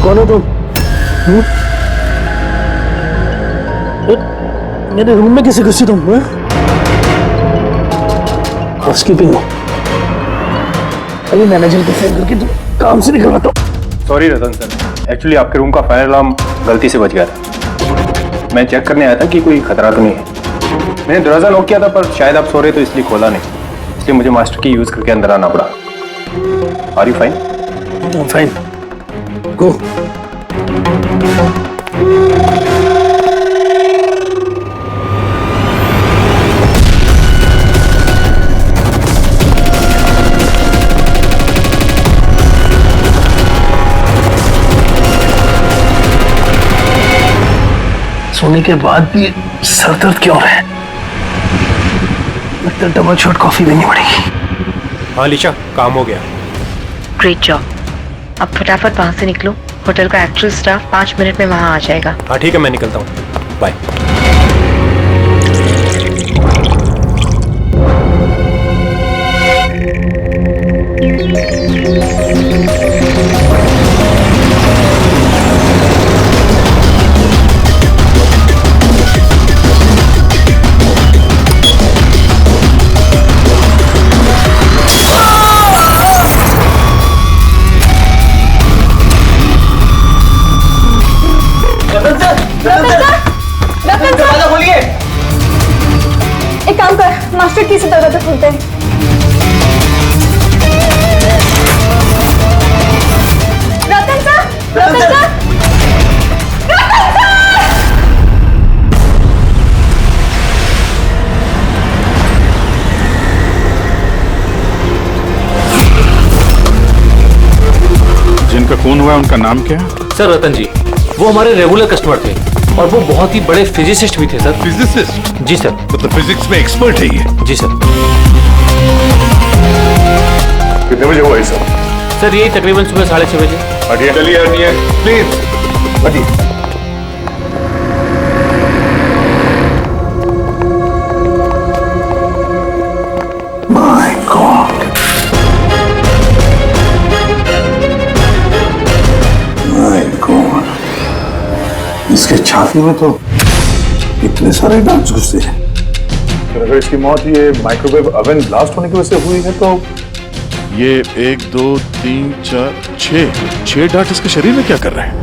कौन हो तुम? मेरे रूम में कैसे घुसी तुम? हाउसकीपिंग हो? अभी मैनेजर को फोन करके तुम काम से निकलवाता हूँ। सॉरी रतन सर, एक्चुअली आपके रूम का फायर अलार्म गलती से बज गया था। मैं चेक करने आया था कि कोई खतरा तो नहीं है। मैंने दरवाजा लॉक किया था पर शायद आप सो रहे तो इसलिए खोला नहीं, इसलिए मुझे मास्टर की यूज करके अंदर आना पड़ा। Are you fine? Fine, go. सोने के बाद भी सर दर्द क्यों है? लगता है डबल शॉट कॉफी देनी पड़ेगी। हाँ लिशा, काम हो गया। Great job. अब फटाफट वहां से निकलो, होटल का एक्चुअल स्टाफ 5 मिनट में वहां आ जाएगा। हाँ ठीक है, मैं निकलता हूँ, बाय। एक काम कर, मास्टर की से दरवाजा खोलते हैं। रतन सर, रतन सर, रतन सर! जिनका खून हुआ है उनका नाम क्या है? सर रतन जी, वो हमारे रेगुलर कस्टमर थे और वो बहुत ही बड़े फिजिसिस्ट भी थे सर। फिजिसिस्ट? जी सर। मतलब फिजिक्स में एक्सपर्ट है ये? जी सर। कितने बजे हुआ ये सब? सर यही तकरीबन सुबह 6:30 बजे। हटिए, चलिए हटिए, प्लीज हटिए। माय गॉड, माय गॉड, इसके छाती में तो इतने सारे डांस घुसे हैं। अगर इसकी मौत ये माइक्रोवेव ओवन ब्लास्ट होने की वजह से हुई है तो ये 1 2 3 4 6 डार्ट इसके शरीर में क्या कर रहे हैं?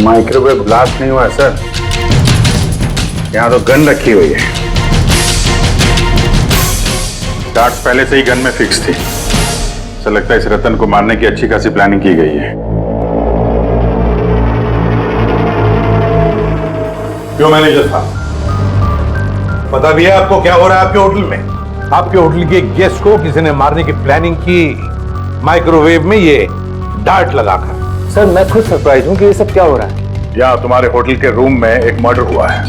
माइक्रोवेव ब्लास्ट नहीं हुआ सर, यहाँ तो गन रखी हुई है। डार्ट्स पहले से ही गन में फिक्स थी। ऐसा लगता है इस रतन को मारने की अच्छी खासी प्लानिंग की गई है। क्यों मैनेजर साहब, पता भी है आपको क्या हो रहा है आपके होटल में? आपके होटल के गेस्ट को किसी ने मारने की प्लानिंग की, माइक्रोवेव में ये डार्ट लगाकर। सर मैं खुद सरप्राइज हूँ कि ये सब क्या हो रहा है। यहाँ तुम्हारे होटल के रूम में एक मर्डर हुआ है।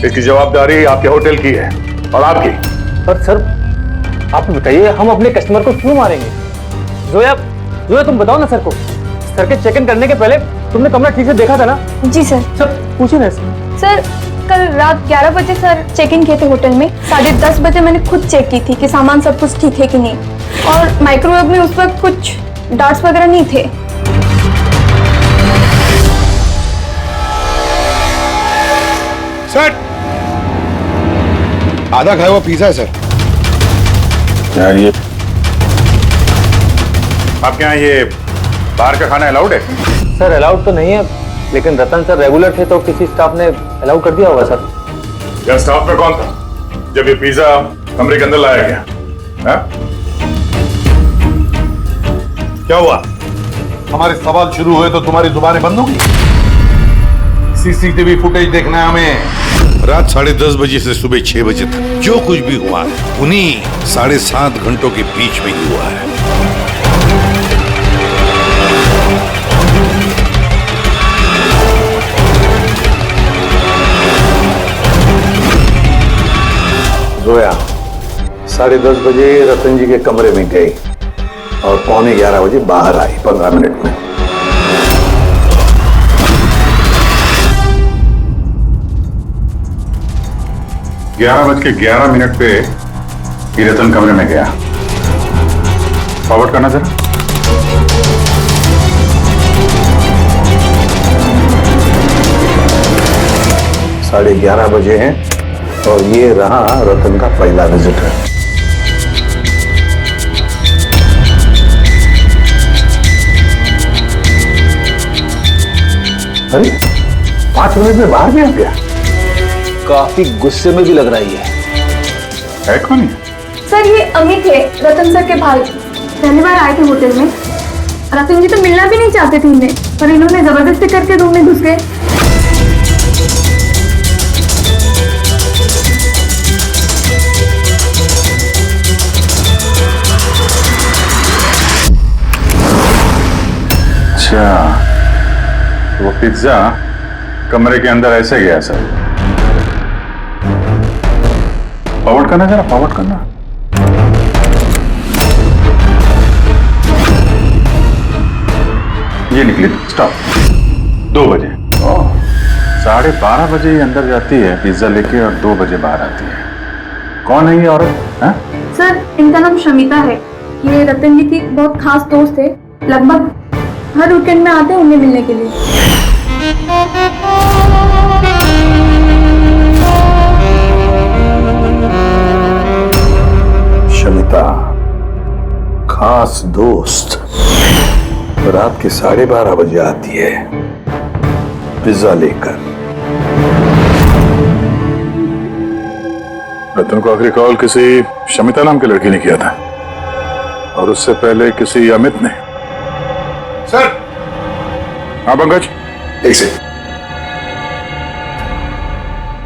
इसकी जवाबदारी आपके होटल की है और आपकी। पर सर आप बताइए, हम अपने कस्टमर को क्यों मारेंगे? जोया, जोया तुम बताओ ना सर को। सर के चेक इन करने के पहले तुमने कमरा ठीक से देखा था ना? जी सर। सर पूछिए ना सर कल रात 11 बजे सर चेक इन किए थे होटल में। 10:30 बजे मैंने खुद चेक की थी कि सामान सब कुछ ठीक है कि नहीं, और माइक्रोवेव में उस वक्त कुछ डार्ट्स वगैरह नहीं थे। सर आधा खाया हुआ पिज्जा है सर। यार ये आपके यहाँ ये बाहर का खाना अलाउड है? सर अलाउड तो नहीं है, लेकिन रतन सर रेगुलर थे तो किसी स्टाफ ने अलाउ कर दिया होगा सर। यार स्टाफ में कौन था जब ये पिज्जा कमरे के अंदर लाया गया? हा? क्या हुआ? हमारे सवाल शुरू हुए तो तुम्हारी जुबानें बंद हो गई? सीसीटीवी फुटेज देखना है हमें। रात 10:30 बजे से सुबह 6 बजे तक जो कुछ भी हुआ उन्हीं 7.5 घंटों के बीच में ही हुआ है। जोया 10:30 बजे रतन जी के कमरे में गई और 11:15 बजे बाहर आई 15 मिनट में। ग्यारह बज के 11 मिनट पे ही रतन कमरे में गया। फॉरवर्ड करना जरा। 11:30 बजे हैं और ये रहा रतन का पहला विजिटर। अरे 5 मिनट में बाहर भी आ गया। काफी गुस्से में भी लग रही है कौन है? सर ये अमित है, रतन सर के भाई। पहली बार आए थे होटल में। रतन जी तो मिलना भी नहीं चाहते थे इन्हें, पर इन्होंने जबरदस्ती करके रूम में घुस गए। अच्छा, वो पिज्जा कमरे के अंदर ऐसे गया सर। फॉरवर्ड करना जरा, फॉरवर्ड करना। ये निकली स्टॉप 2 बजे। 12:30 बजे ये अंदर जाती है पिज्जा लेके और 2 बजे बाहर आती है। कौन है ये औरत? हैं? सर इनका नाम शमिता है। ये रतन जी की बहुत खास दोस्त है। लगभग हर वीकेंड में आते हैं उन्हें मिलने के लिए। शमिता खास दोस्त रात के 12:30 बजे आती है पिज्जा लेकर। रतन को आखिरी कॉल किसी शमिता नाम की लड़की ने किया था और उससे पहले किसी अमित ने। सर। हाँ पंकज, एक से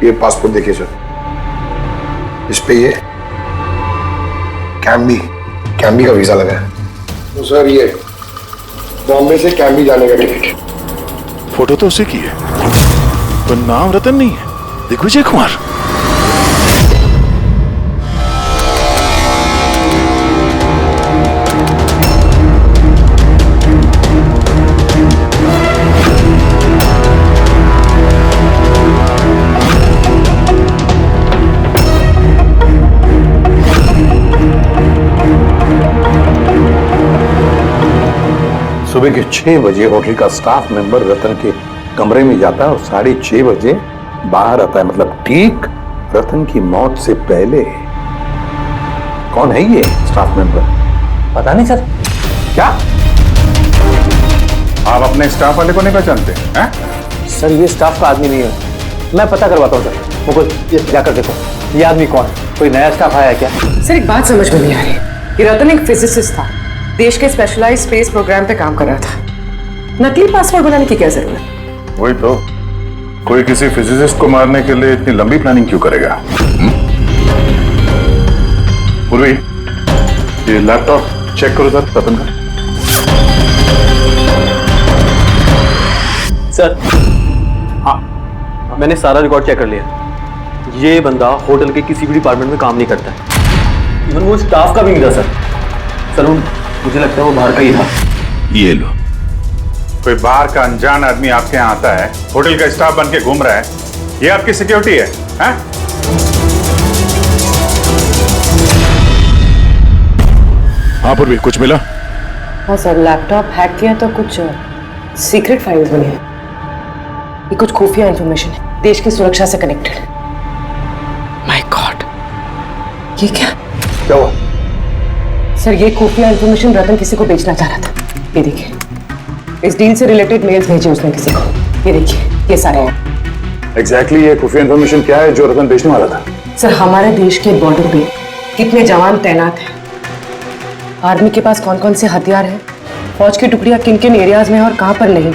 ये पासपोर्ट देखिए सर, इस पे ये कैम्बी का वीजा लगा है। तो सर ये बॉम्बे से कैम्बी जाने का टिकट है। फोटो तो उसी की है, तो नाम रतन नहीं है, दिग्विजय कुमार। सुबह के 6 बजे होटल का स्टाफ मेंबर रतन के कमरे में जाता है और 6:30 बजे बाहर आता है, मतलब ठीक रतन की मौत से पहले। कौन है ये स्टाफ मेंबर? पता नहीं सर। क्या आप अपने स्टाफ वाले को नहीं पहचानते हैं? सर ये स्टाफ का आदमी नहीं है, मैं पता करवाता हूँ सर। मुकुल ये जाकर देखो ये आदमी कौन है, कोई नया स्टाफ आया है क्या? सर एक बात समझ में नहीं आ रही। ये रतन एक फिजिसिस्ट था, देश के स्पेशलाइज्ड स्पेस प्रोग्राम पे काम कर रहा था। नकली पासपोर्ट बनाने की क्या जरूरत? वही तो, कोई किसी फिजिसिस्ट को मारने के लिए इतनी लंबी प्लानिंग क्यों करेगा? पूर्वी, ये लैपटॉप चेक करो सर रतन का। सर हाँ, मैंने सारा रिकॉर्ड चेक कर लिया। ये बंदा होटल के किसी भी डिपार्टमेंट में काम नहीं करता है, इवन वो स्टाफ का भी नहीं था सर। मुझे लगता है वो बाहर का ही था। ये लो, कोई बाहर का अनजान आदमी आपके यहाँ आता है, होटल का स्टाफ बन के घूम रहा है, ये आपकी सिक्योरिटी है? हाँ पूर्वी, कुछ मिला? हाँ सर, लैपटॉप हैक किया तो कुछ सीक्रेट फाइल्स बनी है। ये कुछ खुफिया इंफॉर्मेशन है, देश की सुरक्षा से कनेक्टेड। माय गॉड, ये क्या हुआ? सर ये खुफिया इंफॉर्मेशन रतन किसी को बेचना चाह रहा था। ये देखिए, इस डील से रिलेटेड मेल्स भेजे उसने किसी को। ये देखिए, ये सारे हैं। एग्जैक्टली ये खुफिया इंफॉर्मेशन क्या है जो रतन बेचने वाला था? सर हमारे देश के बॉर्डर पे कितने जवान तैनात हैं, आर्मी के पास कौन कौन से हथियार हैं, फौज की टुकड़ियां किन किन एरियाज में और कहां पर नहीं,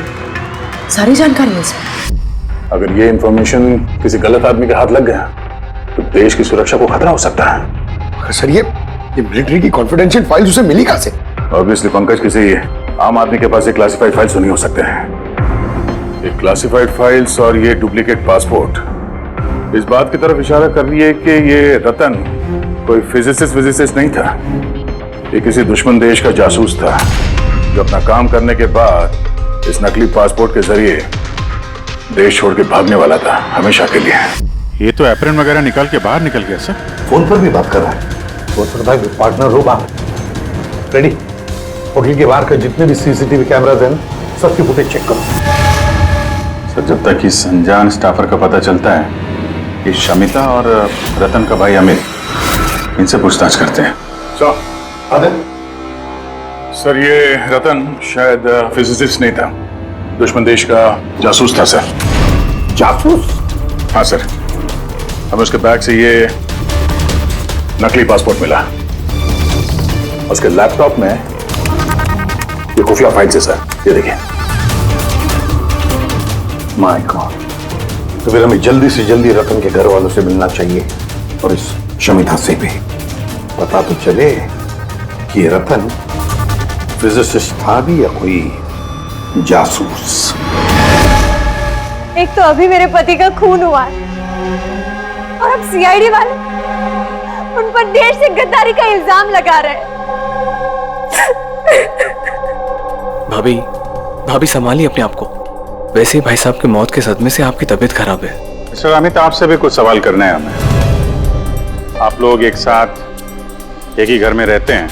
सारी जानकारी है इसमें। अगर ये इंफॉर्मेशन किसी गलत आदमी के हाथ लग गया तो देश की सुरक्षा को खतरा हो सकता है। सर ये मिलिट्री की कॉन्फिडेंशियल फाइल्स उसे मिली कहां से? ऑब्वियसली पंकज, किसी आम आदमी के पास ये क्लासिफाइड फाइल्स नहीं हो सकते हैं। ये क्लासिफाइड फाइल्स और ये डुप्लीकेट पासपोर्ट इस बात की तरफ इशारा कर रही है कि ये रतन कोई फिजिसिस्ट नहीं था, ये किसी दुश्मन देश का जासूस था जो अपना काम करने के बाद इस नकली पासपोर्ट के जरिए देश छोड़ के भागने वाला था हमेशा के लिए। ये तो एप्रन वगैरह निकाल के बाहर निकल गया सर। फोन पर भी बात कर रहा है। फोन पर भाई पार्टनर हो बाहर। रेडी? होटल के बाहर के जितने भी सीसीटीवी कैमराज हैं सबकी फुटेज चेक करो। सर जब तक इस अनजान स्टाफर का पता चलता है ये शमिता और रतन का भाई अमित, इनसे पूछताछ करते हैं। सर ये रतन शायद फिजिसिस्ट नहीं था, दुश्मन देश का जासूस था सर। जासूस? हाँ सर, हमें उसके बैग से ये नकली पासपोर्ट मिला। उसके लैपटॉप में ये खुफिया फाइल है सर, ये देखिए। माय गॉड, तो फिर हमें जल्दी से जल्दी रतन के घर वालों से मिलना चाहिए और इस शमिता से भी पता तो चले कि रतन फिजिसिस्ट था भी या कोई जासूस। एक तो अभी मेरे पति का खून हुआ है और अब सीआईडी वाले उन पर देश से गद्दारी का इल्जाम लगा रहे हैं। भाभी भाभी संभालिए अपने आप को। वैसे ही भाई साहब की मौत के सदमे से आपकी तबीयत खराब है। सर अमित, आपसे भी कुछ सवाल करना है हमें। आप लोग एक साथ एक ही घर में रहते हैं,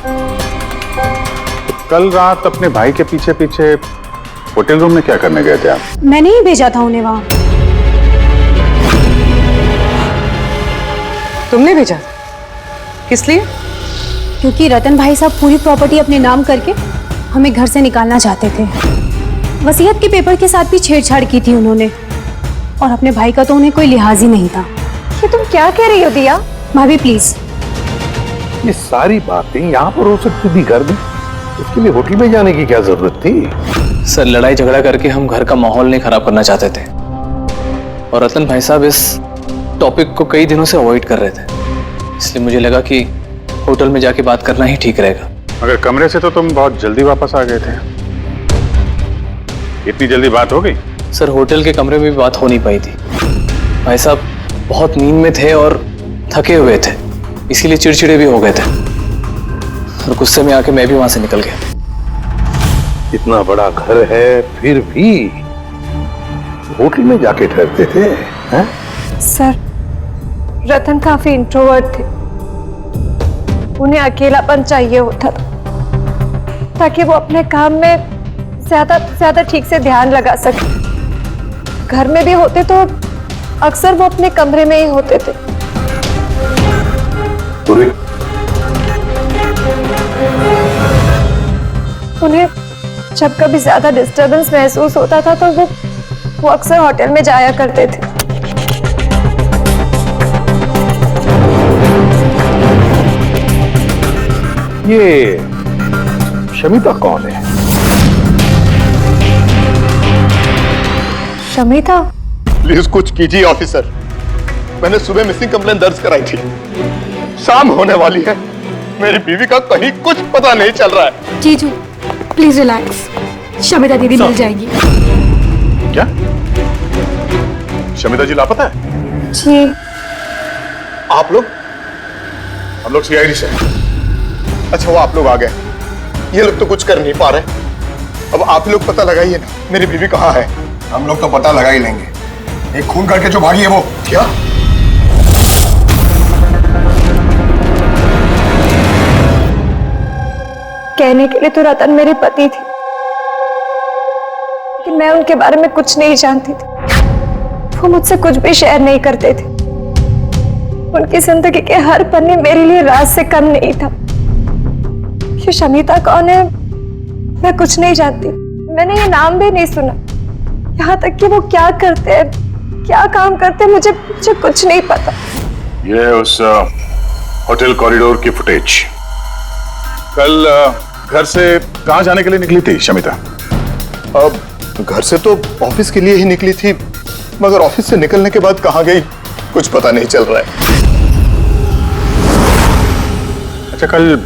तो कल रात अपने भाई के पीछे पीछे होटल रूम में क्या करने गए थे आप? मैंने ही भेजा था उन्हें वहां। तुमने भेजा? किस लिए? क्योंकि रतन भाई साहब पूरी प्रॉपर्टी अपने नाम करके हमें घर से निकालना चाहते थे। वसीयत के पेपर के साथ भी छेड़छाड़ की थी उन्होंने, और अपने भाई का तो उन्हें कोई लिहाज ही नहीं था। ये तुम क्या कह रही हो दिया? भाभी प्लीज। ये सारी बातें यहाँ पर हो सकती थी घर में, उसके लिए होटल में जाने की क्या जरूरत थी? सर लड़ाई झगड़ा करके हम घर का माहौल नहीं खराब करना चाहते थे, और रतन भाई साहब इस टॉपिक को कई दिनों से अवॉइड कर रहे थे, इसलिए मुझे लगा कि होटल में जाके बात करना ही ठीक रहेगा। मगर कमरे से तो तुम बहुत जल्दी वापस आ गए थे, इतनी जल्दी बात हो गई? सर होटल के कमरे में भी बात हो नहीं पाई थी। भाई साहब बहुत नींद में थे और थके हुए थे, इसीलिए चिड़चिड़े भी हो गए थे, और गुस्से में आके मैं भी वहां से निकल गया। इतना बड़ा घर है फिर भी होटल में जाके ठहरते थे हैं? सर रतन काफी इंट्रोवर्ट थे, उन्हें अकेलापन चाहिए होता था ताकि वो अपने काम में ज्यादा ठीक से ध्यान लगा सके। घर में भी होते तो अक्सर वो अपने कमरे में ही होते थे। उन्हें जब कभी ज्यादा डिस्टरबेंस महसूस होता था तो वो अक्सर होटल में जाया करते थे। ये शमिता कौन है? शमिता? प्लीज कुछ कीजिए ऑफिसर, मैंने सुबह मिसिंग कंप्लेंट दर्ज कराई थी, शाम होने वाली है, मेरी बीवी का कहीं कुछ पता नहीं चल रहा है। जीजू प्लीज रिलैक्स, शमिता दीदी मिल जाएगी। क्या शमिता जी लापता है? जी। आप लोग? हम लोग सीआईडी से। अच्छा वो आप लोग आ गए, ये लोग तो कुछ कर नहीं पा रहे, अब आप लोग पता लगाइए ना मेरी बीवी कहाँ है। हम लोग तो पता लगा ही लेंगे, एक खून करके जो भागी है वो। क्या? कहने के लिए तो रतन मेरे पति थे, लेकिन मैं उनके बारे में कुछ नहीं जानती थी। वो मुझसे कुछ भी शेयर नहीं करते थे। उनकी जिंदगी के हर पन्ने मेरे लिए राज से कम नहीं था। ये शमिता कौन है मैं कुछ नहीं जानती, मैंने ये नाम भी नहीं सुना। यहाँ तक कि वो क्या करते हैं, क्या काम करते हैं, मुझे कुछ नहीं पता। ये उस होटल कॉरिडोर की फुटेज। कल घर से कहाँ जाने के लिए निकली थी शमिता? अब घर से तो ऑफिस के लिए ही निकली थी, मगर ऑफिस से निकलने के बाद कहाँ गई कुछ पता नहीं चल रहा है। अच्छा कल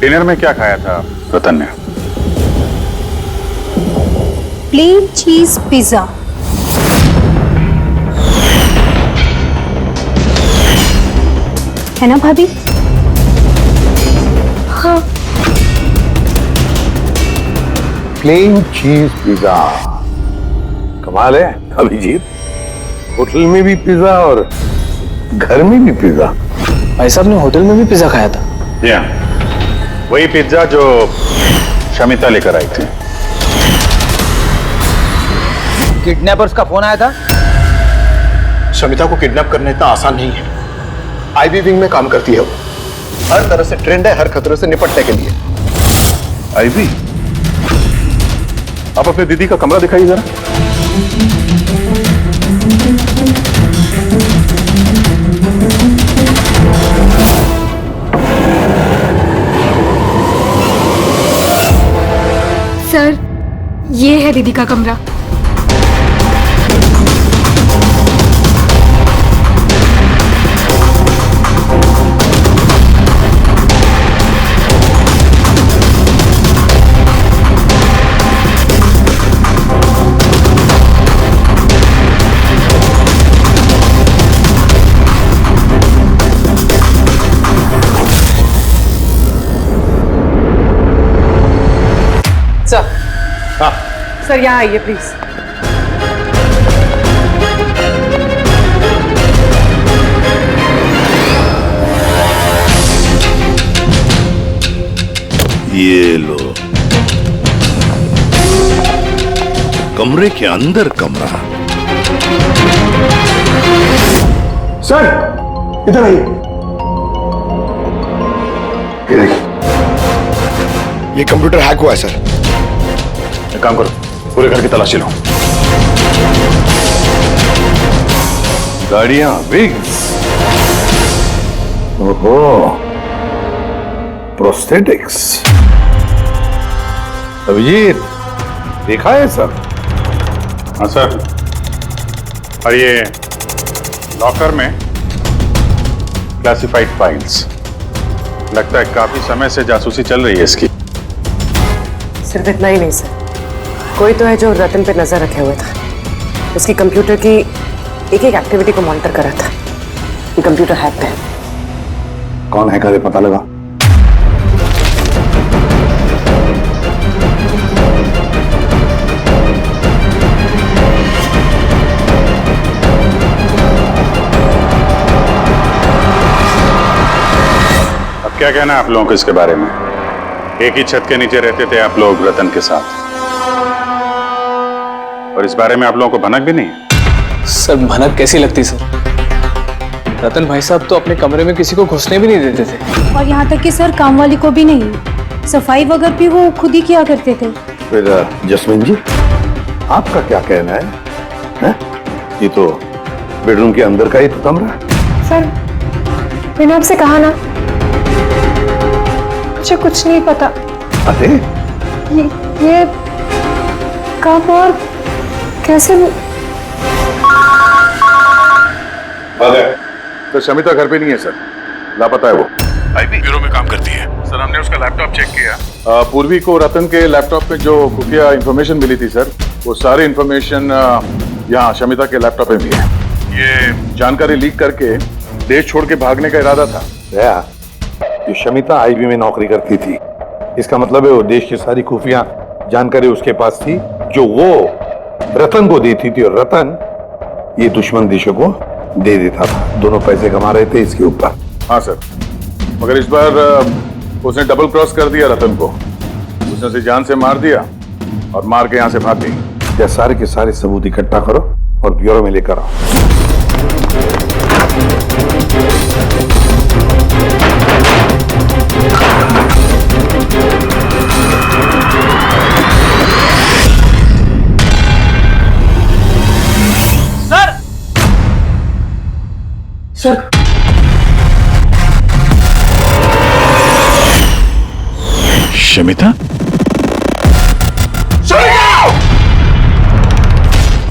डिनर में क्या खाया था रतन ने? प्लेन चीज पिज्जा। है ना भाभी? हाँ। प्लेन चीज पिज्जा, कमाल है अभिजीत, होटल में भी पिज्जा और घर में भी पिज्जा। भाई साहब ने होटल में भी पिज्जा खाया था? वही पिज्जा जो शमिता लेकर आई थी। किडनैपर्स का फोन आया था? शमिता को किडनैप करना इतना आसान नहीं है। आईबी विंग में काम करती है वो, हर तरह से ट्रेंड है हर खतरे से निपटने के लिए। आईवी, आप अपने दीदी का कमरा दिखाइए जरा। सर, ये है दीदी का कमरा। सर, सर यहाँ आइए प्लीज। ये लो, कमरे के अंदर कमरा। सर, इधर आइए। ये कंप्यूटर हैक हुआ है सर। एक काम करो, पूरे घर की तलाशी लो। गाड़ियां, विग्स, ओहो, प्रोस्थेटिक्स। अभिजीत, देखा है सर? हाँ सर। और ये लॉकर में क्लासिफाइड फाइल्स। लगता है काफी समय से जासूसी चल रही है इसकी। सिर्फ इतना ही नहीं सर, कोई तो है जो रतन पे नजर रखे हुए था। उसकी कंप्यूटर की एक एक एक्टिविटी को मॉनिटर कर रहा था। ये कंप्यूटर हैक है। कौन है करे पता लगा? अब क्या कहना है आप लोगों को इसके बारे में? एक ही छत के नीचे रहते थे आप लोग रतन के साथ, और इस बारे में आप लोगों को भनक भी नहीं है। सर, भनक कैसी लगती सर? रतन भाई साहब तो अपने कमरे में किसी को घुसने भी नहीं देते थे। और यहाँ तक कि सर काम वाली को भी नहीं, सफाई वगैरह भी वो खुद ही किया करते थे। फिर जसमीन जी, आपका क्या कहना है? ये तो बेडरूम के अंदर का ही तो कमरा है। सर, मैंने आपसे कहा ना, मुझे कुछ नहीं पता। अरे ये कब और कैसे? तो शमिता घर पे नहीं है सर, लापता है वो। आईबी ब्यूरो में काम करती है सर। हमने उसका लैपटॉप चेक किया। पूर्वी को रतन के लैपटॉप पे जो खुफिया इंफॉर्मेशन मिली थी सर, वो सारी इंफॉर्मेशन यहाँ शमिता के लैपटॉप पे भी है। ये जानकारी लीक करके देश छोड़ के भागने का इरादा था। ये शमिता आईबी में नौकरी करती थी, इसका मतलब है वो देश की सारी खुफिया जानकारी उसके पास थी, जो वो रतन को देती थी, और रतन ये दुश्मन देशों को दे देता था। दोनों पैसे कमा रहे थे इसके ऊपर। हाँ सर, मगर इस बार उसने डबल क्रॉस कर दिया रतन को। उसने उसे जान से मार दिया और मार के यहाँ से भाग गई। क्या सारे के सारे सबूत इकट्ठा करो और ब्यूरो में लेकर आओ। सर, शमिता?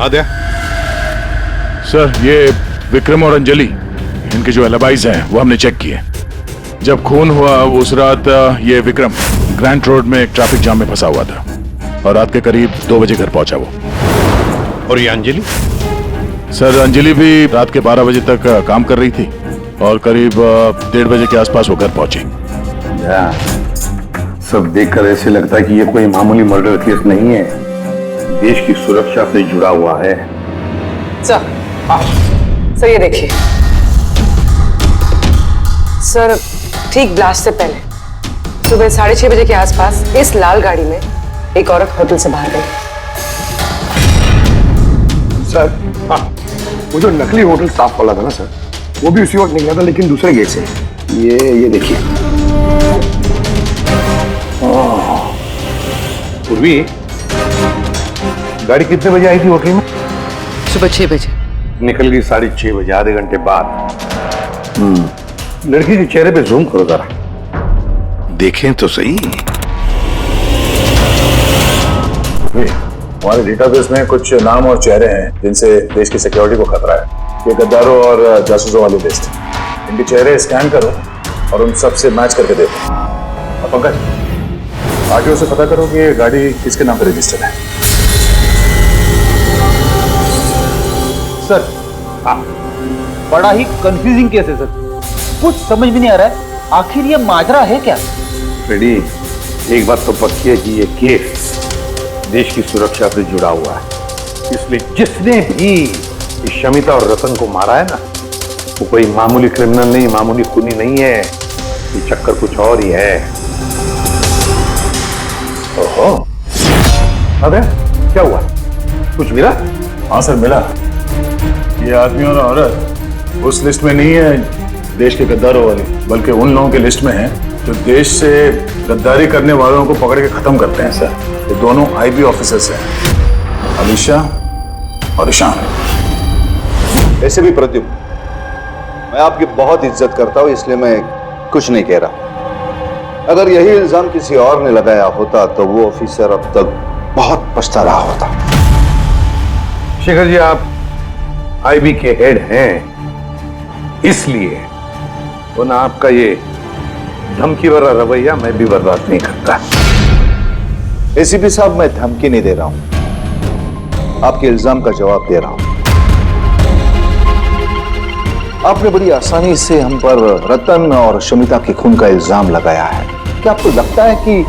आद्या, सर, ये विक्रम और अंजलि, इनके जो एलिबाइज हैं वो हमने चेक किए। जब खून हुआ उस रात ये विक्रम ग्रैंड रोड में एक ट्रैफिक जाम में फंसा हुआ था, और रात के करीब 2 बजे घर पहुंचा वो। और ये अंजलि? सर, अंजलि भी रात के 12 बजे तक काम कर रही थी, और करीब 1:30 बजे के आसपास वो घर पहुंची। सब देखकर ऐसे लगता है कि ये कोई मामूली मर्डर केस नहीं है, देश की सुरक्षा से जुड़ा हुआ है। सर ये देखिए सर, ठीक ब्लास्ट से पहले सुबह 6:30 बजे के आसपास इस लाल गाड़ी में एक औरत होटल से बाहर गई। सर, वो जो नकली होटल स्टाफ वाला था ना सर, वो भी उसी वक्त निकला था, लेकिन दूसरे गेट से। ये देखिए। पूर्वी, गाड़ी कितने बजे आई थी होटल में? सुबह 6 बजे। निकल गई 6:30 बजे, आधे घंटे बाद। लड़की के चेहरे पे जूम करो जरा। देखें तो सही। हमारे डेटाबेस में कुछ नाम और चेहरे हैं जिनसे देश की सिक्योरिटी को खतरा है। ये गद्दारों और जासूसों वाली लिस्ट। इनके चेहरे स्कैन करो और उन सब से मैच करके देखो। और पंकज, आरटीओ से पता करो कि ये गाड़ी किसके नाम पर रजिस्टर्ड है। सर, बड़ा ही कंफ्यूजिंग केस है सर, कुछ समझ में नहीं आ रहा है, आखिर ये माजरा है क्या? फ्रेडी, एक बात तो पक्की है कि ये केस देश की सुरक्षा से जुड़ा हुआ है, इसलिए जिसने भी इस शमिता और रतन को मारा है ना, वो कोई मामूली क्रिमिनल नहीं, मामूली खूनी नहीं है। ये चक्कर कुछ और ही है। ओहो, अबे क्या हुआ? कुछ मिला? हाँ सर, मिला। ये आदमी और औरत उस लिस्ट में नहीं है देश के गद्दारों वाली, बल्कि उन लोगों की लिस्ट में है जो देश से गद्दारी करने वालों को पकड़ के खत्म करते हैं सर। ये दोनों आईबी ऑफिसर्स हैं, अलीशा और ईशान। ऐसे भी प्रद्युम्न, मैं आपकी बहुत इज्जत करता हूं, इसलिए मैं कुछ नहीं कह रहा। अगर यही इल्जाम किसी और ने लगाया होता तो वो ऑफिसर अब तक बहुत पछता रहा होता। शेखर जी, आप आईबी के हेड हैं, इसलिए वो ना आपका ये धमकी भरा रवैया मैं भी बर्दाश्त नहीं करता। एसीपी साहब, मैं धमकी नहीं दे रहा हूं, आपके इल्जाम का जवाब दे रहा हूं। आपने बड़ी आसानी से हम पर रतन और शमिता के खून का इल्जाम लगाया है। क्या आपको लगता है कि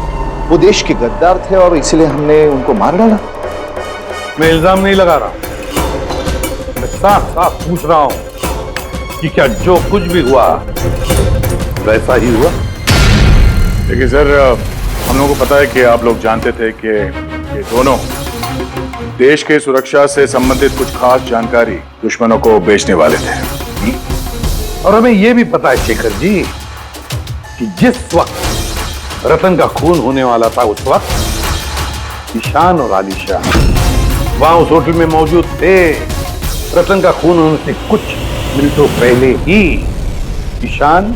वो देश के गद्दार थे और इसलिए हमने उनको मार डाला? मैं इल्जाम नहीं लगा रहा, मैं साफ साफ पूछ रहा हूं कि क्या जो कुछ भी हुआ वैसा ही हुआ? देखिए सर, हम लोगों को पता है कि आप लोग जानते थे कि ये दोनों देश के सुरक्षा से संबंधित कुछ खास जानकारी दुश्मनों को बेचने वाले थे। और हमें यह भी पता है शेखर जी कि जिस वक्त रतन का खून होने वाला था, उस वक्त ईशान और आलिशा वहां उस होटल में मौजूद थे। रतन का खून होने से कुछ मिनटों पहले ही ईशान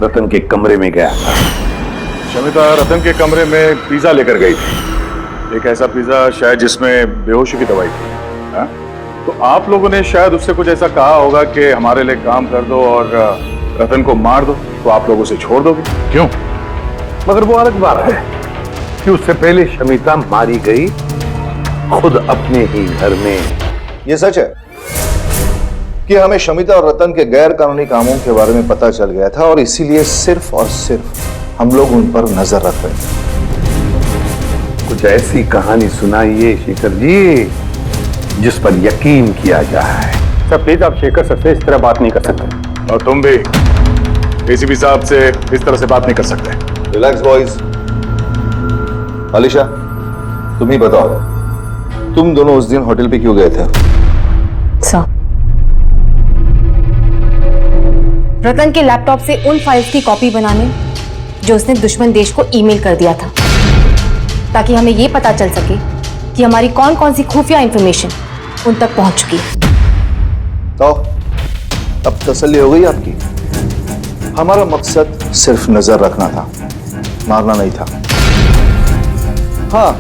रतन के कमरे में गया था। शमिता रतन के कमरे में पिज्जा लेकर गई थी, एक ऐसा पिज्जा शायद जिसमें बेहोशी की दवाई थी। हा? तो आप लोगों ने शायद उससे कुछ ऐसा कहा होगा कि हमारे लिए काम कर दो और रतन को मार दो, तो आप लोग उसे छोड़ दोगे। क्यों? मगर वो अलग बात है कि उससे पहले शमिता मारी गई खुद अपने ही घर में। ये सच है कि हमें शमिता और रतन के गैर कानूनी कामों के बारे में पता चल गया था और इसीलिए सिर्फ और सिर्फ हम लोग उन पर नजर रख रहे थे। कुछ ऐसी कहानी सुनाइए शेखर जी जिस पर यकीन किया जाए। सर प्लीज, आप शेखर सर से इस तरह बात नहीं कर सकते। और तुम भी एसीपी साहब से इस तरह से बात नहीं कर सकते। Relax boys. अलीशा, तुम ही बताओ, तुम दोनों उस दिन होटल पे क्यों गए थे? सर, रतन के लैपटॉप से उन फाइल्स की कॉपी बनाने जो उसने दुश्मन देश को ईमेल कर दिया था, ताकि हमें यह पता चल सके कि हमारी कौन कौन सी खुफिया इंफॉर्मेशन उन तक पहुंच चुकी है। तो अब तसल्ली हो गई आपकी? हमारा मकसद सिर्फ नजर रखना था, मारना नहीं था। हाँ,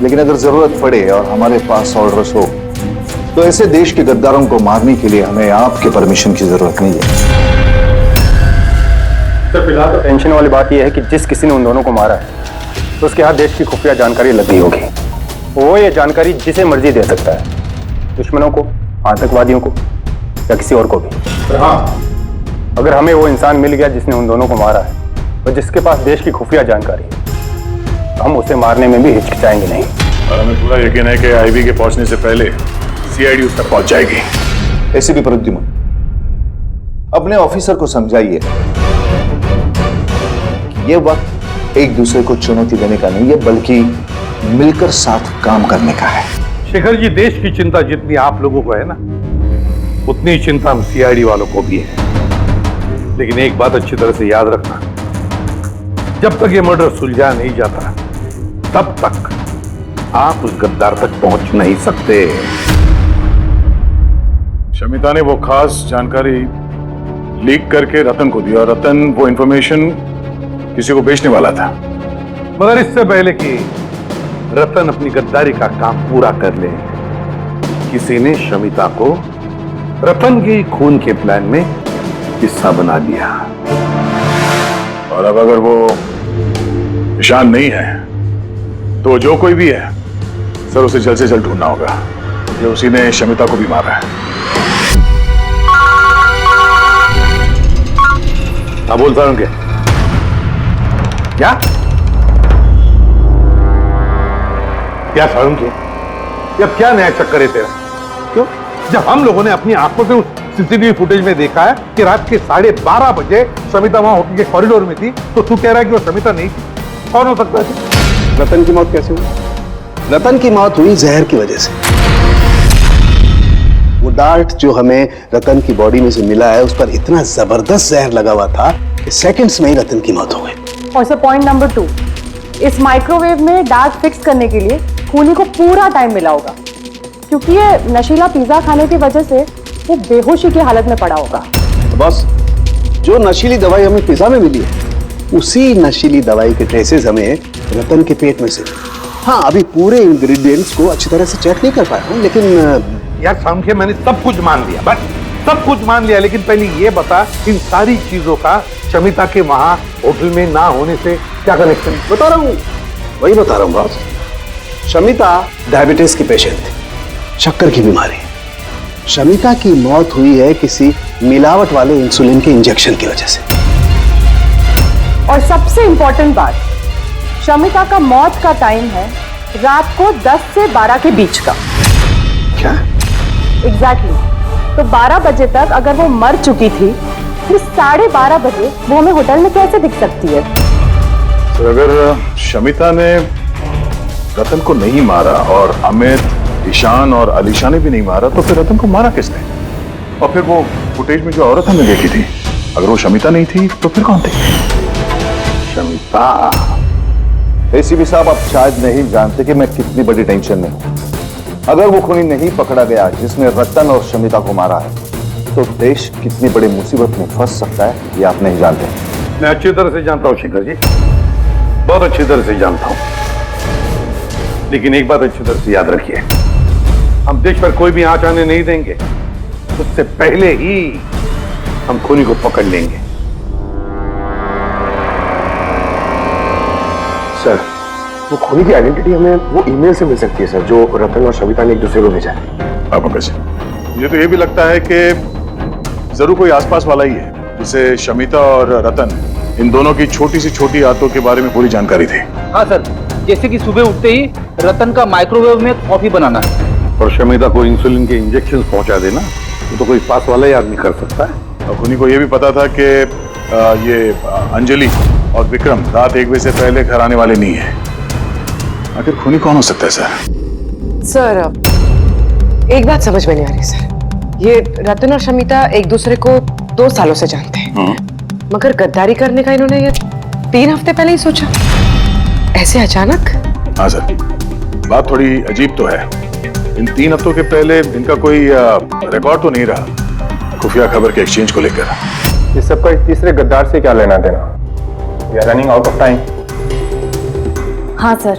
लेकिन अगर जरूरत पड़े और हमारे पास ऑर्डर्स हो तो ऐसे देश के गद्दारों को मारने के लिए हमें आपके परमिशन की जरूरत नहीं है। सर फिलहाल तो टेंशन वाली बात यह है कि जिस किसी ने उन दोनों को मारा है तो उसके हाथ देश की खुफिया जानकारी लग गई होगी। वो ये जानकारी जिसे मर्जी दे सकता है, दुश्मनों को, आतंकवादियों को या किसी और को भी। हाँ, अगर हमें वो इंसान मिल गया जिसने उन दोनों को मारा है और जिसके पास देश की खुफिया जानकारी है, तो हम उसे मारने में भी हिचकिचाएंगे नहीं। और हमें पूरा यकीन है कि आईबी के पहुंचने से पहले सीआईडी उस तक पहुंच जाएगी। एसीपी प्रद्युम्न, अपने ऑफिसर को समझाइए कि ये वक्त एक दूसरे को चुनौती देने का नहीं है, बल्कि मिलकर साथ काम करने का है। शेखर जी, देश की चिंता जितनी आप लोगों को है ना, उतनी चिंता हम सीआईडी वालों को भी है। लेकिन एक बात अच्छी तरह से याद रखना, जब तक ये मर्डर सुलझा नहीं जाता तब तक आप उस गद्दार तक पहुंच नहीं सकते। शमिता ने वो खास जानकारी लीक करके रतन को दी और रतन वो इंफॉर्मेशन किसी को बेचने वाला था। मगर इससे पहले कि रतन अपनी गद्दारी का काम पूरा कर ले, किसी ने शमिता को रतन के खून के प्लान में हिस्सा बना लिया। और अब अगर वो ईशान नहीं है तो जो कोई भी है सर, उसे जल्द से जल्द ढूंढना होगा। ये उसी ने शमिता को भी मारा है। हाँ बोलता हूं क्या क्या सारुण के, अब क्या नया चक्कर है तेरा? क्यों? जब हम लोगों ने अपनी आंखों से उस सीसीटीवी फुटेज में देखा है कि रात के 12:30 बजे समिता वहां होटल के कॉरिडोर में थी, तो तू कह रहा है कि वो समिता नहीं थी? कौन हो सकता है? रतन की मौत कैसे हुई? रतन की मौत हुई जहर की वजह से। वो डार्ट जो हमें रतन की बॉडी में से मिला है, उस पर इतना जबरदस्त जहर लगा हुआ था कि सेकंड्स में ही रतन की मौत हो गई। और सर पॉइंट नंबर 2, इस माइक्रोवेव में डार्ट फिक्स करने के लिए खूनी को पूरा टाइम मिला होगा, क्योंकि ये नशीला पिज्जा खाने की वजह से वो बेहोशी की हालत में पड़ा होगा। बस जो नशीली दवाई हमें पिज्जा में मिली है, उसी नशीली दवाई के ट्रेसेस हमें रतन के पेट में से। हाँ, अभी पूरे इंग्रेडिएंट्स को अच्छी तरह से चेक नहीं कर पाया हूं, लेकिन यार सामखे, मैंने सब कुछ मान लिया, बस सब कुछ मान लिया, लेकिन पहले ये बता, इन सारी चीजों का शमिता के वहां होटल में ना होने से क्या कनेक्शन? बता रहा हूँ, वही बता रहा हूँ बॉस। शमिता डायबिटीज की पेशेंट थी, शक्कर की बीमारी। शमिता की मौत हुई है किसी मिलावट वाले इंसुलिन के इंजेक्शन की वजह से। और सबसे इंपॉर्टेंट बात, शमिता का मौत का टाइम है रात को 10 से 12 के बीच का। क्या? एग्जैक्टली। तो 12 बजे तक अगर वो मर चुकी थी, फिर 12:30 बजे वो हमें होटल में कैसे दिख सकती है? तो अगर शमिता ने रतन को नहीं मारा और अमित, ईशान और अलीशा ने भी नहीं मारा, तो फिर रतन को मारा किसने? और फिर वो फुटेज में जो औरत हमने देखी थी, अगर वो शमिता नहीं थी तो फिर कौन थी? शमिता। एसीपी साहब, आप शायद नहीं जानते कि मैं कितनी बड़ी टेंशन में हूं। अगर वो खूनी नहीं पकड़ा गया जिसने रतन और शमिता को मारा है, तो देश कितनी बड़ी मुसीबत में फंस सकता है, ये आप नहीं जानते। मैं अच्छी तरह से जानता हूं शेखर जी, बहुत अच्छी तरह से जानता हूं, लेकिन एक बात अच्छी तरह से याद रखिए, हम देश पर कोई भी आंच आने नहीं देंगे। उससे पहले ही हम खूनी को पकड़ लेंगे। सर, वो खूनी की आइडेंटिटी हमें वो ईमेल से मिल सकती है सर, जो रतन और शमिता ने एक दूसरे को भेजा है। अब कैसे? मुझे तो ये भी लगता है कि जरूर कोई आसपास वाला ही है, जिसे शमिता और रतन, इन दोनों की छोटी से छोटी आदतों के बारे में पूरी जानकारी थी। हाँ सर, जैसे कि सुबह उठते ही रतन का माइक्रोवेव में कॉफी बनाना है, और शमिता को इंसुलिन के इंजेक्शन पहुंचा देना, तो कोई पास वाला ही आदमी कर सकता है। और खूनी को यह भी पता था कि ये अंजलि और विक्रम रात 1 बजे से पहले घर आने वाले नहीं है। आखिर खूनी कौन हो सकता है सर? सर, एक बात समझ में नहीं आ रही सर। ये रतन और शमिता एक दूसरे को 2 सालों से जानते हैं, मगर गद्दारी करने का इन्होंने ये 3 हफ्ते पहले ही सोचा, ऐसे अचानक? हाँ सर, बात थोड़ी अजीब तो है। इन 3 हफ्तों के पहले इनका कोई रिकॉर्ड तो नहीं रहा खुफिया खबर के एक्सचेंज को लेकर। इस सबका एक तीसरे गद्दार से क्या लेना देना? We are running out of time. हाँ सर,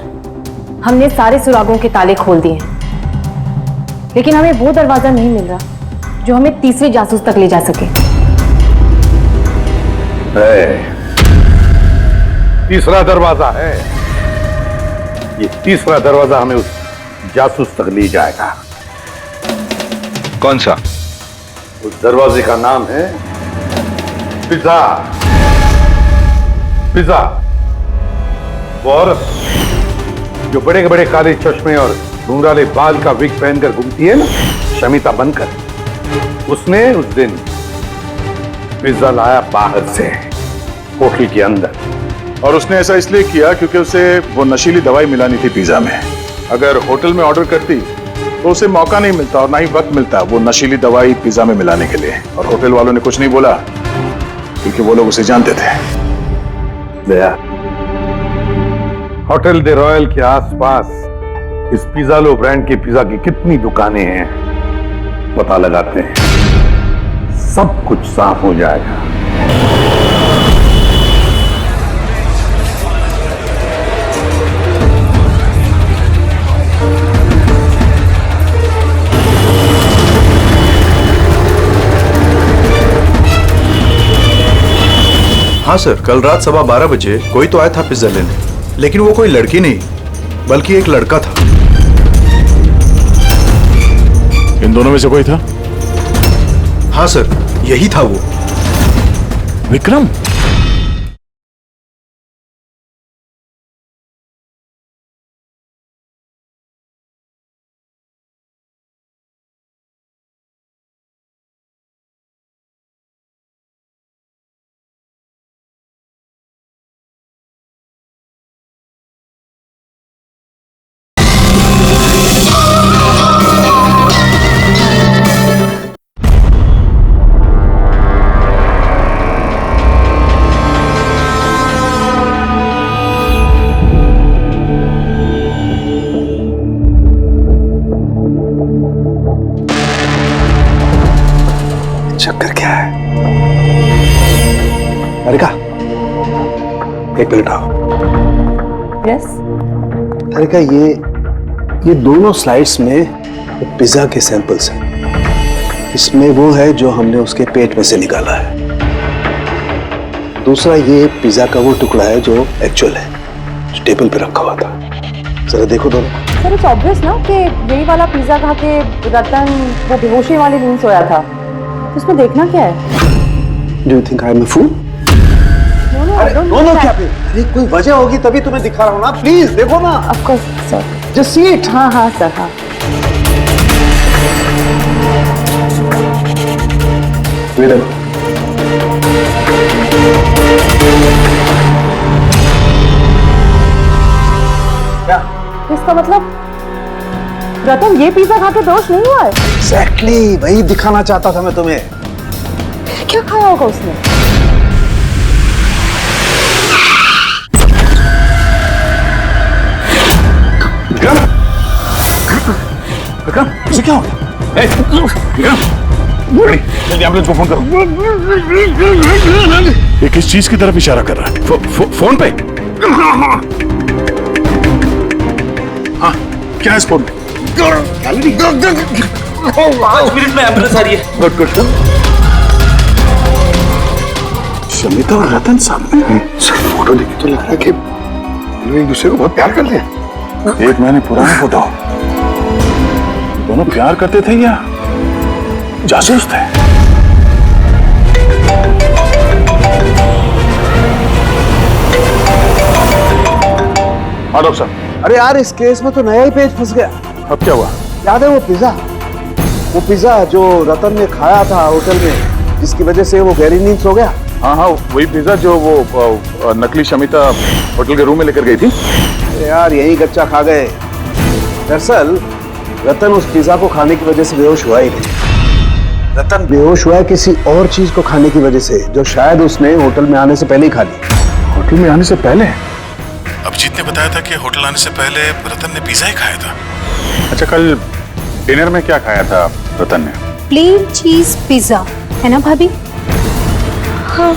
हमने सारे सुरागों के ताले खोल दिए, लेकिन हमें वो दरवाजा नहीं मिल रहा जो हमें तीसरे जासूस तक ले जा सके। तीसरा दरवाजा है, ये तीसरा दरवाजा हमें उस जासूस तक ले जाएगा। कौन सा? उस दरवाजे का नाम है पिज्जा। पिज्जा, वो औरत जो बड़े बड़े काले चश्मे और घुंघराले बाल का विग पहनकर घूमती है ना, शमिता बनकर, उसने उस दिन पिज्जा लाया बाहर से होटल के अंदर, और उसने ऐसा इसलिए किया क्योंकि उसे वो नशीली दवाई मिलानी थी पिज्जा में। अगर होटल में ऑर्डर करती तो उसे मौका नहीं मिलता और ना ही वक्त मिलता वो नशीली दवाई पिज्जा में मिलाने के लिए। और होटल वालों ने कुछ नहीं बोला क्योंकि वो लोग उसे जानते थे। दया, होटल दे रॉयल के आसपास इस पिज़्ज़ालो ब्रांड के पिज्जा की कितनी दुकानें हैं पता लगाते हैं, सब कुछ साफ हो जाएगा। हाँ सर, कल रात 12:15 बजे कोई तो आया था पिज्जा लेने, लेकिन वो कोई लड़की नहीं बल्कि एक लड़का था। इन दोनों में से कोई था? हाँ सर, यही था वो। विक्रम? चक्कर क्या है? अरिका, एक मिनट आओ। यस। अरिका, ये दोनों स्लाइड्स में पिज्जा के सैंपल्स हैं। इसमें वो है जो हमने उसके पेट में से निकाला है। दूसरा ये पिज्जा का वो टुकड़ा है जो एक्चुअल है, जो टेबल पे रखा हुआ था। जरा देखो दोनों। सर, इट्स ऑब्वियस ना कि यही वाला पिज्जा खा के रतन वो बेहोशी वाली नींद सोया था। उसमें देखना क्या है? Do you think I am a fool? No क्या पे? अरे कोई वजह होगी तभी तुम्हें दिखा रहा हूँ ना। प्लीज देखो ना। Of course sir. Just see it. हाँ हाँ सर, हाँ। क्या? इसका मतलब रतन ये पिज्जा खा के बेहोश नहीं हुआ है? Exactly, वही दिखाना चाहता था मैं तुम्हें। क्या खाया होगा उसने? विक्रम, उसे क्या हो गया? जल्दी एम्बुलेंस को फोन करो। ये किस चीज की तरफ इशारा कर रहा है? फोन पे? हाँ, क्या है इस फोन पे? 5 मिनट में एम्बुलेंस आ रही है। Good good. शमिता और रतन सामने हैं। सर, फोटो देखी तो लग रहा है कि लोग एक दूसरे को बहुत प्यार करते हैं। 1 महीने पुराना फोटो। दोनों प्यार करते थे या जासूस थे? हाँ डॉक्टर साहब। अरे यार, इस केस में तो नया ही पेज फंस गया। अब क्या हुआ? याद है वो पिज्जा जो रतन ने खाया था होटल में, जिसकी वजह से वो गहरी नींद सो गया। हाँ हाँ, वही पिज्जा जो वो नकली शमिता होटल के रूम में लेकर गई थी। यार, यही गच्चा खा गए। दरअसल रतन उस पिज्जा को खाने की वजह से बेहोश हुआ ही नहीं। रतन बेहोश हुआ है किसी और चीज को खाने की वजह से, जो शायद उसने होटल में आने से पहले ही खा ली। होटल में आने से पहले? अभिजीत ने बताया था कि होटल आने से पहले रतन ने पिज्जा ही खाया था। अच्छा, कल डिनर में क्या खाया था रतन ने? प्लेन चीज पिज्जा, है ना भाभी? हाँ।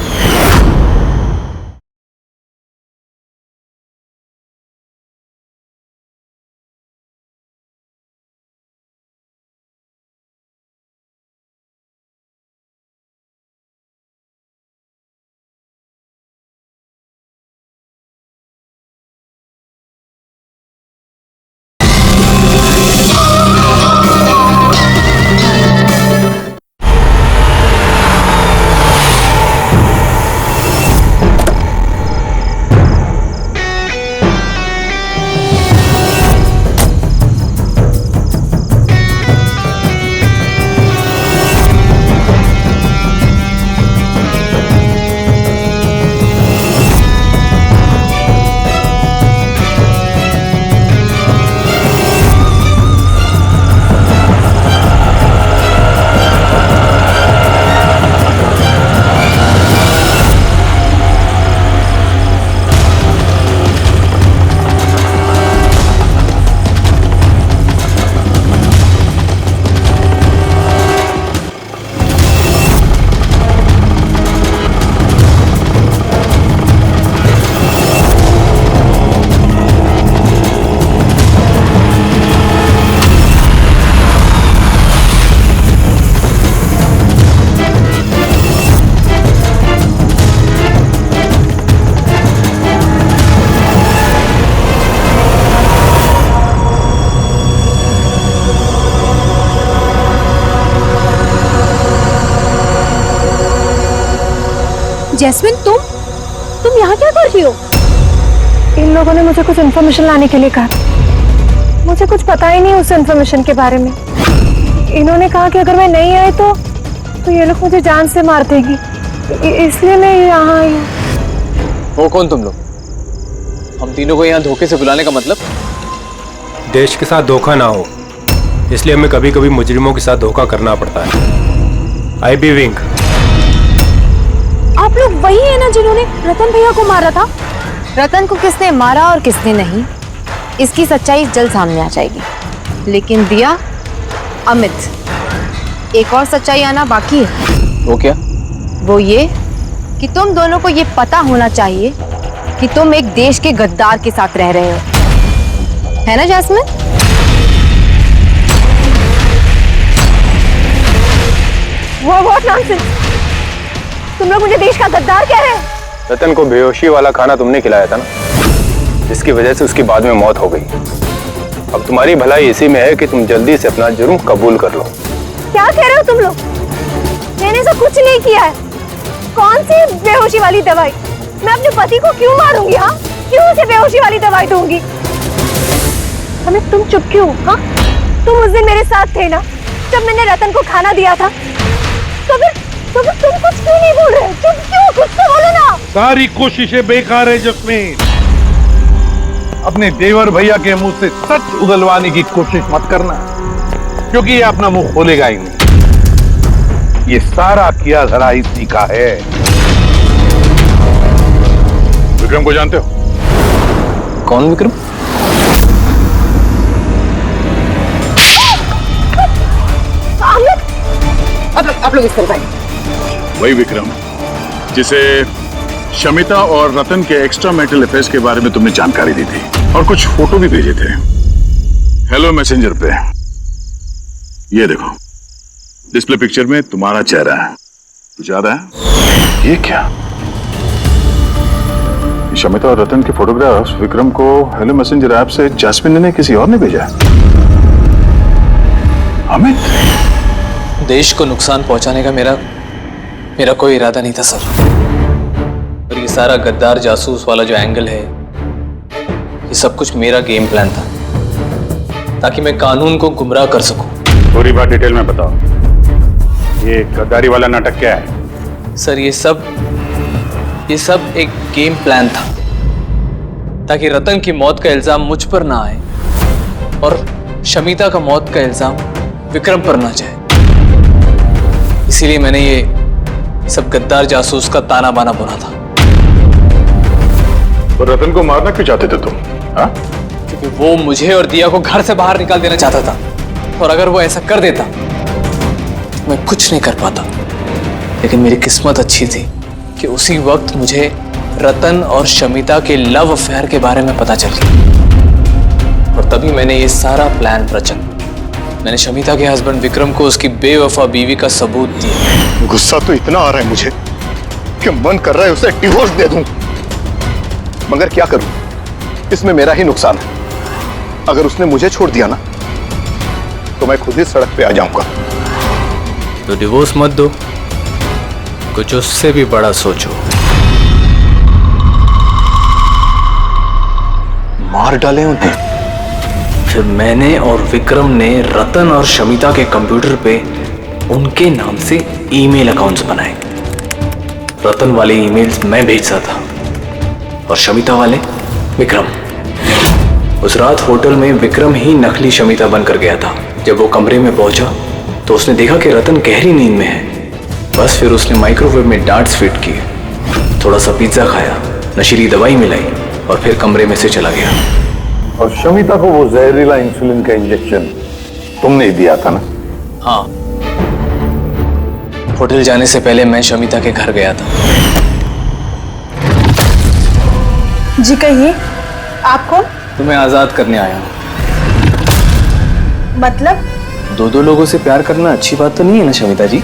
जैस्मिन, तुम यहाँ क्या कर रही हो? इन लोगों ने मुझे कुछ इन्फॉर्मेशन लाने के लिए कहा। मुझे कुछ पता ही नहीं उस इन्फॉर्मेशन के बारे में। इन्होंने कहा कि अगर मैं नहीं आई तो ये लोग मुझे जान से मार देगी, इसलिए मैं यहाँ आई हूँ। वो कौन तुम लोग? हम तीनों को यहाँ धोखे से बुलाने का मतलब? देश के साथ धोखा ना हो, इसलिए हमें कभी कभी मुजरिमों के साथ धोखा करना पड़ता है। IB wing. आप लोग वही है ना जिन्होंने रतन भैया को मारा था? रतन को किसने मारा और किसने नहीं, इसकी सच्चाई जल्द सामने आ जाएगी। लेकिन दिया, अमित, एक और सच्चाई आना बाकी है। वो क्या? वो ये कि तुम दोनों को ये पता होना चाहिए कि तुम एक देश के गद्दार के साथ रह रहे हो, है ना जैस्मिन? वो नॉनसेंस! तुम लोग मुझे देश का गद्दार कह रहे हैं? रतन को बेहोशी वाला खाना तुमने खिलाया था ना, जिसकी वजह से उसकी बाद में मौत हो गई। अब तुम्हारी भलाई इसी में है कि तुम जल्दी से अपना जुर्म कबूल कर लो। क्या कह रहे हो तुम लोग? मैंने तो कुछ नहीं किया है। कौन सी बेहोशी वाली दवाई? मैं अपने पति को क्यों मारूंगी? हाँ, क्यों उसे बेहोशी वाली दवाई दूंगी? हमें तुम चुप क्यों? हाँ, तुम उस दिन मेरे साथ थे ना जब मैंने रतन को खाना दिया था। तो फिर तुम कुछ क्यों नहीं बोल रहे? चुप क्यों? कुछ तो बोलो ना। सारी कोशिशें बेकार है जस्मीन। अपने देवर भैया के मुंह से सच उगलवाने की कोशिश मत करना, क्योंकि ये अपना मुंह खोलेगा ही नहीं। ये सारा किया धरा इसी का है। विक्रम को जानते हो? कौन विक्रम? आप लोग इस तरफ आइए। वही विक्रम जिसे शमिता और रतन के एक्स्ट्रा मैरिटल अफेयर्स के बारे में तुमने जानकारी दी थी और कुछ फोटो भी भेजे थे हेलो मैसेंजर पे। ये देखो, डिस्प्ले पिक्चर में तुम्हारा चेहरा है। कुछ याद है? ये क्या? शमिता और रतन के फोटोग्राफ्स विक्रम को हेलो मैसेंजर ऐप से जैस्मिन ने किसी और ने भेजा। अमित, देश को नुकसान पहुंचाने का मेरा कोई इरादा नहीं था सर। और ये सारा गद्दार जासूस वाला जो एंगल है, ये सब कुछ मेरा गेम प्लान था, ताकि मैं कानून को गुमराह कर सकूं। पूरी बात डिटेल में बताओ। ये गद्दारी वाला नाटक क्या है? सर ये सब एक गेम प्लान था, ताकि रतन की मौत का इल्जाम मुझ पर ना आए और शमिता का मौत का इल्जाम विक्रम पर ना जाए। इसीलिए मैंने ये सब गद्दार जासूस का ताना बाना बुना था। तो रतन को मारना क्यों चाहते थे तुम? हाँ? क्योंकि वो मुझे और दिया को घर से बाहर निकाल देना चाहता था, और अगर वो ऐसा कर देता तो मैं कुछ नहीं कर पाता। लेकिन मेरी किस्मत अच्छी थी कि उसी वक्त मुझे रतन और शमिता के लव अफेयर के बारे में पता चल गया, और तभी मैंने ये सारा प्लान रचा। मैंने शमिता के हस्बैंड विक्रम को उसकी बेवफा बीवी का सबूत दिया। गुस्सा तो इतना आ रहा है मुझे कि मन कर रहा है उसे डिवोर्स दे दूं, मगर क्या करूं? इसमें मेरा ही नुकसान है। अगर उसने मुझे छोड़ दिया ना तो मैं खुद ही सड़क पे आ जाऊंगा। तो डिवोर्स मत दो, कुछ उससे भी बड़ा सोचो। मार डाले उन्हें। फिर मैंने और विक्रम ने रतन और शमिता के कंप्यूटर पे उनके नाम से ईमेल अकाउंट्स बनाए। रतन वाले ईमेल्स मैं भेजता था और शमिता वाले विक्रम। उस रात होटल में विक्रम ही नकली शमिता बनकर गया था। जब वो कमरे में पहुंचा तो उसने देखा कि रतन गहरी नींद में है। बस फिर उसने माइक्रोवेव में डार्ट्स फिट किए, थोड़ा सा पिज्जा खाया, नशीली दवाई मिलाई और फिर कमरे में से चला गया। और शमिता को वो जहरीला इंसुलिन का इंजेक्शन तुमने ही दिया था ना? हाँ, होटल जाने से पहले मैं शमिता के घर गया था। जी कहिए, आप कौन? तुम्हें आजाद करने आया हूं। मतलब? दो लोगों से प्यार करना अच्छी बात तो नहीं है ना शमिता जी?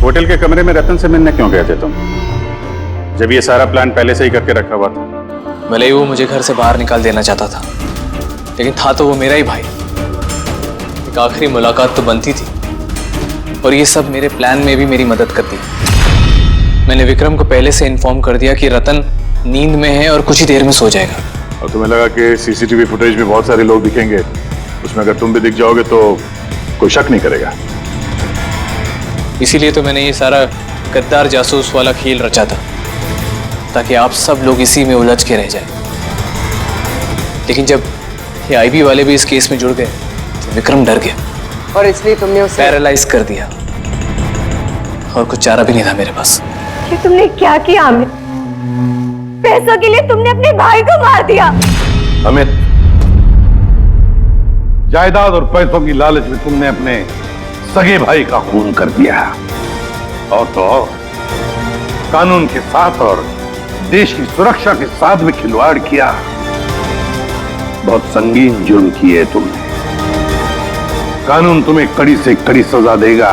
होटल के कमरे में रतन से मिलने क्यों गए थे तुम, जब ये सारा प्लान पहले से ही करके रखा हुआ था? भले ही वो मुझे घर से बाहर निकाल देना चाहता था, लेकिन था तो वो मेरा ही भाई। एक आखिरी मुलाकात तो बनती थी, और ये सब मेरे प्लान में भी मेरी मदद करती है। मैंने विक्रम को पहले से इन्फॉर्म कर दिया कि रतन नींद में है और कुछ ही देर में सो जाएगा। और तुम्हें लगा कि सीसीटीवी फुटेज में बहुत सारे लोग दिखेंगे, उसमें अगर तुम भी दिख जाओगे तो कोई शक नहीं करेगा। इसीलिए तो मैंने ये सारा गद्दार जासूस वाला खेल रचा था, ताकि आप सब लोग इसी में उलझ के रह जाए। लेकिन जब ये आईबी वाले भी इस केस में जुड़ गए तो विक्रम डर गया और इसलिए तुमने उसे पैरालाइज कर दिया, और कुछ चारा भी नहीं था मेरे पास। ये तुमने क्या किया अमित? पैसों के लिए तुमने अपने भाई को मार दिया। अमित, जायदाद और पैसों की लालच में तुमने अपने सगे भाई का खून कर दिया, और तो और कानून के साथ और देश की सुरक्षा के साथ भी खिलवाड़ किया। बहुत संगीन जुर्म किए तुमने। कानून तुम्हें कड़ी से कड़ी सजा देगा।